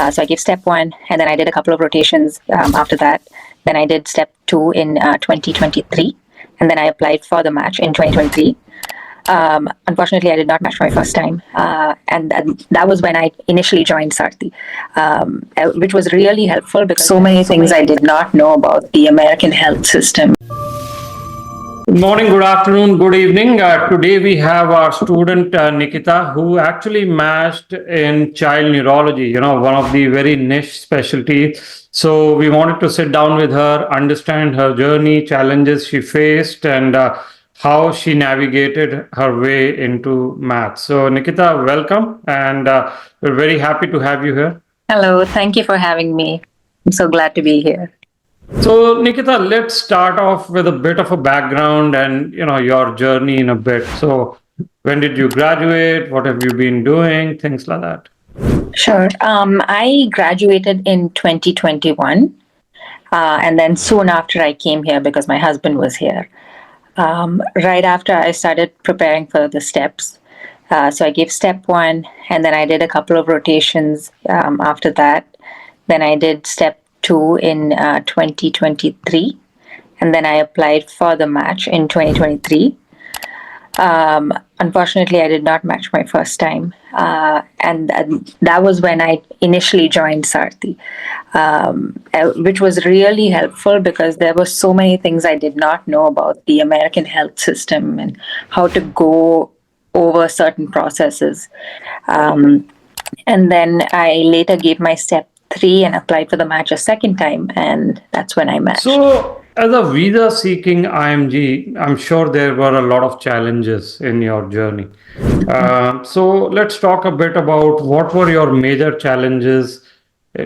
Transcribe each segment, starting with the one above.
So I gave step 1, and then I did a couple of rotations after that. Then I did step 2 in 2023, and then I applied for the match in 2023. Unfortunately, I did not match my first time, and that was when I initially joined Sarthi, which was really helpful because so many things I did not know about the American health system. Good morning, good afternoon, good evening. Today we have our student Nikhita, who actually matched in child neurology, one of the very niche specialties. So we wanted to sit down with her, understand her journey, challenges she faced, and how she navigated her way into math. So Nikhita, welcome, and we're very happy to have you here. Hello, thank you for having me. I'm so glad to be here. So, Nikhita, let's start off with a bit of a background and your journey in a bit. So, when did you graduate? What have you been doing? Things like that. Sure. I graduated in 2021, and then soon after I came here because my husband was here. Right after I started preparing for the steps. So I gave step 1, and then I did a couple of rotations after that. Then I did step 2 in 2023, and then I applied for the match in 2023. Unfortunately, I did not match my first time, and that was when I initially joined Sarthi, which was really helpful because there were so many things I did not know about the American health system and how to go over certain processes. And then I later gave my step 3 and applied for the match a second time, and that's when I matched. So, as a visa seeking IMG, I'm sure there were a lot of challenges in your journey. So, let's talk a bit about what were your major challenges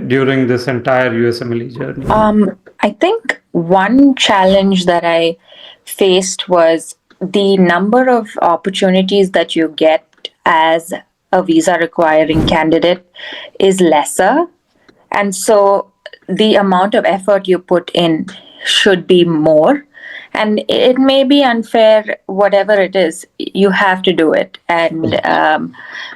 during this entire USMLE journey. I think one challenge that I faced was the number of opportunities that you get as a visa requiring candidate is lesser. And so the amount of effort you put in should be more. And it may be unfair, whatever it is, you have to do it. And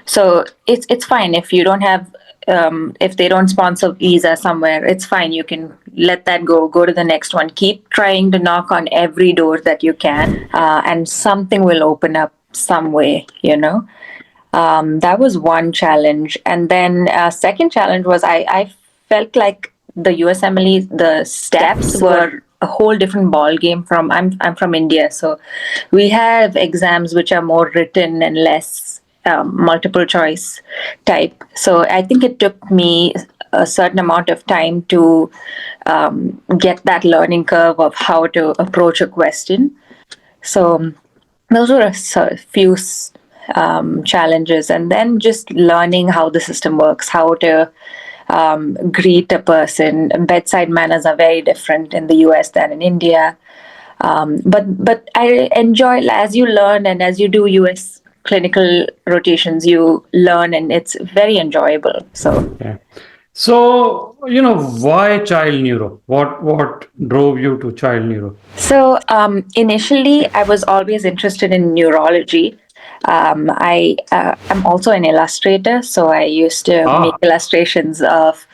so it's fine if you don't have, if they don't sponsor visa somewhere, it's fine. You can let that go to the next one. Keep trying to knock on every door that you can, and something will open up some way, That was one challenge. And then second challenge was I felt like the USMLE, the steps were a whole different ball game from I'm from India, so we have exams which are more written and less multiple choice type. So I think it took me a certain amount of time to get that learning curve of how to approach a question. So those were a few challenges, and then just learning how the system works, how to greet a person. Bedside manners are very different in the US than in India. But I enjoy, as you learn and as you do US clinical rotations, you learn, and it's very enjoyable. So, why child neuro? What drove you to child neuro? So initially, I was always interested in neurology. I'm also an illustrator, so I used to make illustrations of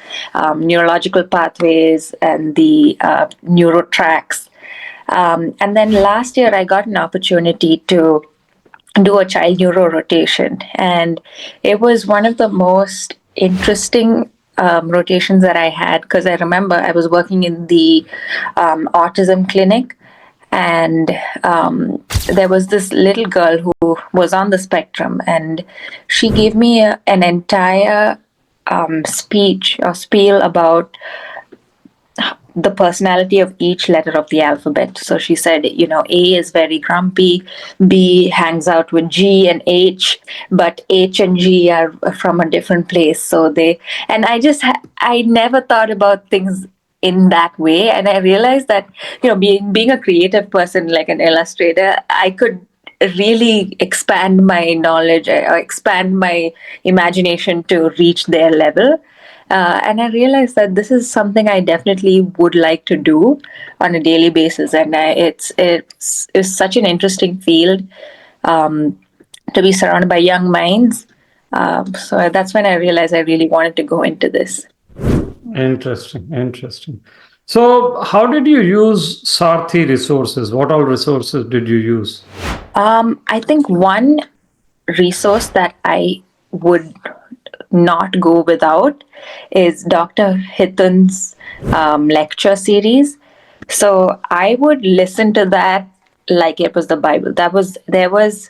neurological pathways and the neuro tracks. And then last year, I got an opportunity to do a child neuro rotation, and it was one of the most interesting rotations that I had, because I remember I was working in the autism clinic, and there was this little girl who was on the spectrum, and she gave me an entire speech or spiel about the personality of each letter of the alphabet. So she said, A is very grumpy, B hangs out with G and H, but H and G are from a different place. So and I never thought about things in that way. And I realized that, being a creative person, like an illustrator, I could really expand my knowledge or expand my imagination to reach their level. And I realized that this is something I definitely would like to do on a daily basis. And it's such an interesting field to be surrounded by young minds. So that's when I realized I really wanted to go into this. Interesting, interesting. So, how did you use Sarthi resources? What all resources did you use? I think one resource that I would not go without is Dr. Hitun's lecture series. So I would listen to that like it was the Bible. There was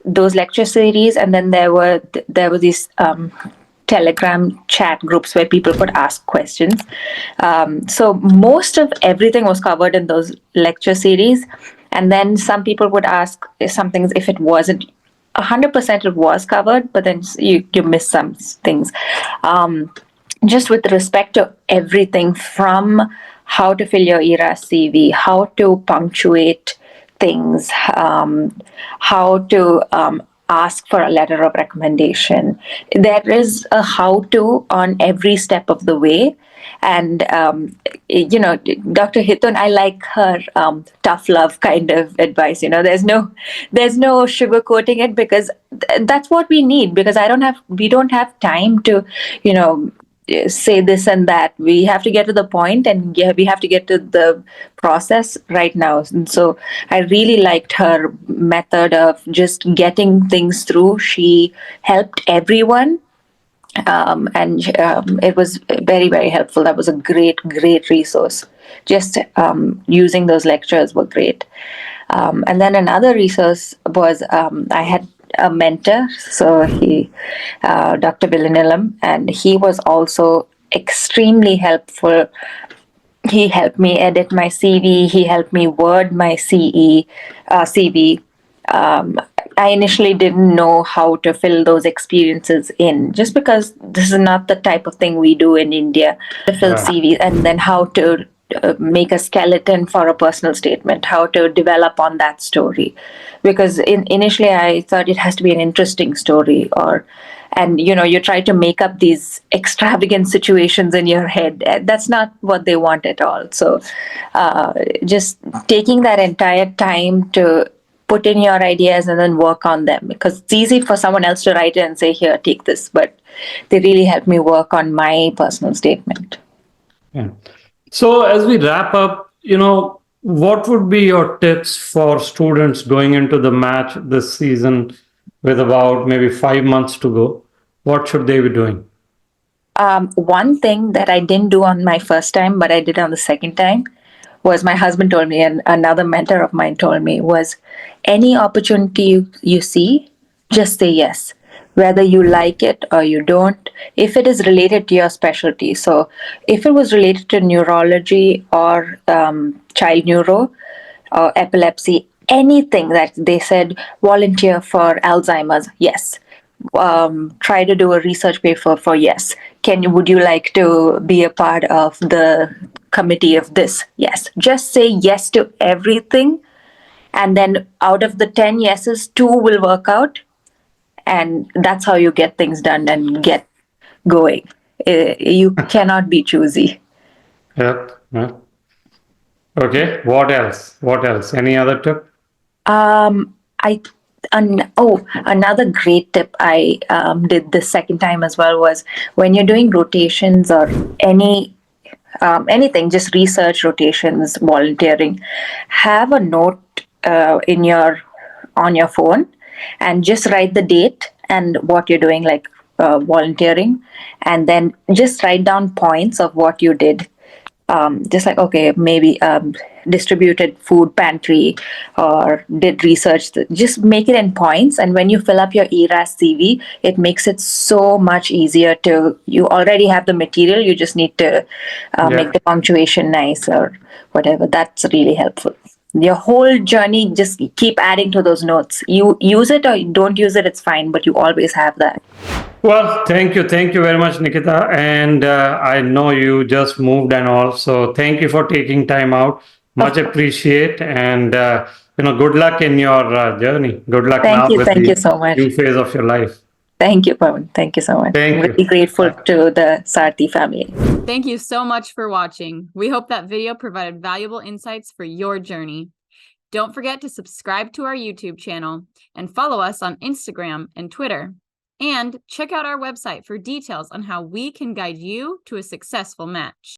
those lecture series, and then there were these Telegram chat groups where people could ask questions. So most of everything was covered in those lecture series, and then some people would ask some things if it wasn't 100% it was covered, but then you miss some things. Just with respect to everything from how to fill your ERA CV, how to punctuate things, how to ask for a letter of recommendation. There is a how to on every step of the way. And, Dr. Hitun, I like her tough love kind of advice. There's no sugarcoating it, because that's what we need, because we don't have time to, you know, say this and that. We have to get to the point, and we have to get to the process right now. And so I really liked her method of just getting things through. She helped everyone, and it was very, very helpful. That was a great, great resource. Just using those lectures were great. And then another resource was, I had a mentor, so Dr. Villanilam, and he was also extremely helpful. He helped me edit my CV. He helped me word my CV. Um, I initially didn't know how to fill those experiences in, just because this is not the type of thing we do in India. To fill Right. CV, and then how to make a skeleton for a personal statement, how to develop on that story. Because initially I thought it has to be an interesting story, and you try to make up these extravagant situations in your head. That's not what they want at all. So just taking that entire time to put in your ideas and then work on them, because it's easy for someone else to write it and say, here, take this, but they really helped me work on my personal statement. Yeah. So, as we wrap up, what would be your tips for students going into the match this season with about maybe 5 months to go? What should they be doing? One thing that I didn't do on my first time, but I did on the second time, was my husband told me, and another mentor of mine told me, was any opportunity you see, just say yes, whether you like it or you don't, if it is related to your specialty. So if it was related to neurology or child neuro or epilepsy, anything that they said, volunteer for Alzheimer's, yes. Try to do a research paper for yes. Would you like to be a part of the committee of this? Yes. Just say yes to everything, and then out of the 10 yeses, two will work out, and that's how you get things done and get going. You cannot be choosy. Yep. Yeah. Okay. What else? What else? Any other tip? I Another great tip I did the second time as well was, when you're doing rotations or anything, just research rotations, volunteering, have a note in your on your phone, and just write the date and what you're doing, like volunteering, and then just write down points of what you did. Just like, okay, maybe distributed food pantry or did research. Just make it in points, and when you fill up your ERAS CV, it makes it so much easier. You already have the material, you just need to Yeah. make the punctuation nice or whatever. That's really helpful. Your whole journey, just keep adding to those notes. You use it or you don't use it, it's fine, but you always have that. Well, thank you. Thank you very much, Nikita. And I know you just moved and all. So thank you for taking time out. Much appreciate. And, good luck in your journey. Good luck now with Thank the you so much. new phase of your life. Thank you, Pawan. Thank you so much. Thank Really you. grateful Bye. to the Sarthi family. Thank you so much for watching. We hope that video provided valuable insights for your journey. Don't forget to subscribe to our YouTube channel and follow us on Instagram and Twitter. And check out our website for details on how we can guide you to a successful match.